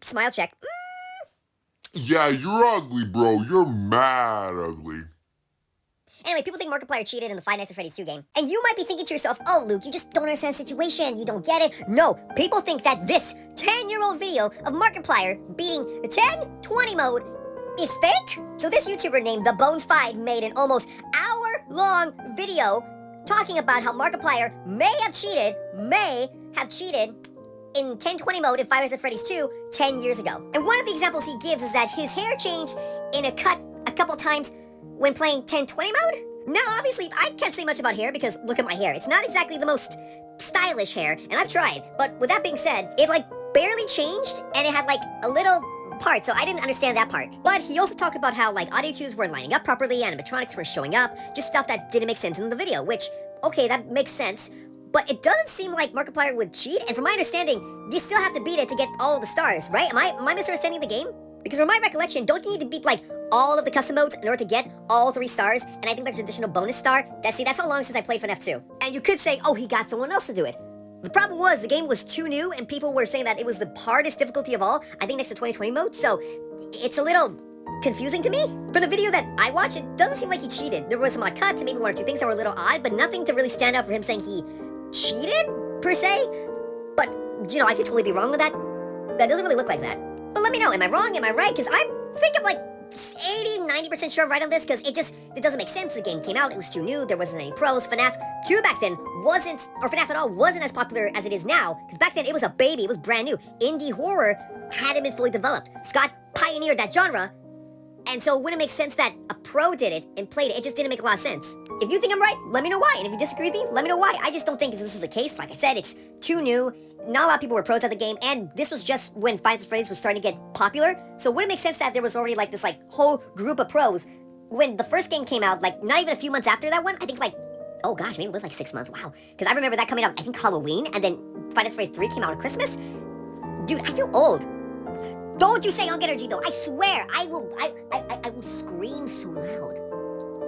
Smile check. Yeah, you're ugly, bro. You're mad ugly. Anyway, people think Markiplier cheated in the Five Nights at Freddy's 2 game. And you might be thinking to yourself, oh, Luke, you just don't understand the situation. You don't get it. No, people think that this 10-year-old video of Markiplier beating the 10-20 mode is fake. So this YouTuber named The Bones 5 made an almost hour-long video talking about how Markiplier may have cheated in 10-20 mode in Five Nights at Freddy's 2 10 years ago. And one of the examples he gives is that his hair changed in a cut a couple times when playing 10-20 mode. Now, obviously, I can't say much about hair because look at my hair. It's not exactly the most stylish hair, and I've tried. But with that being said, it barely changed, and it had a little part, so I didn't understand that part. But he also talked about how audio cues weren't lining up properly, animatronics were showing up, just stuff that didn't make sense in the video, which, okay, that makes sense. But it doesn't seem like Markiplier would cheat, and from my understanding, you still have to beat it to get all the stars, right? Am I misunderstanding the game? Because from my recollection, don't you need to beat all of the custom modes in order to get all 3 stars? And I think there's an additional bonus star. That's how long since I played FNAF 2. And you could say, oh, he got someone else to do it. The problem was the game was too new, and people were saying that it was the hardest difficulty of all, I think next to 2020 mode, so it's a little confusing to me. From the video that I watched, it doesn't seem like he cheated. There was some odd cuts and maybe 1 or 2 things that were a little odd, but nothing to really stand out for him saying he cheated, per se. But, I could totally be wrong with that. That doesn't really look like that. But let me know, am I wrong, am I right? Because I think I'm 80-90% sure I'm right on this, because it doesn't make sense. The game came out, it was too new, there wasn't any pros. FNAF 2 back then wasn't, or FNAF at all, wasn't as popular as it is now, because back then it was a baby, it was brand new. Indie horror hadn't been fully developed. Scott pioneered that genre, and so it wouldn't make sense that a pro did it and played it. It just didn't make a lot of sense. If you think I'm right, let me know why, and if you disagree with me, let me know why. I just don't think this is the case. Like I said, it's too new. Not a lot of people were pros at the game, and this was just when Five Nights at Freddy's was starting to get popular, so it wouldn't make sense that there was already this whole group of pros. When the first game came out, not even a few months after that one, I think oh gosh, maybe it was 6 months, wow. Because I remember that coming out, I think Halloween, and then Five Nights at Freddy's 3 came out on Christmas. Dude, I feel old. Don't you say I'll get energy though, I swear, I will scream so loud.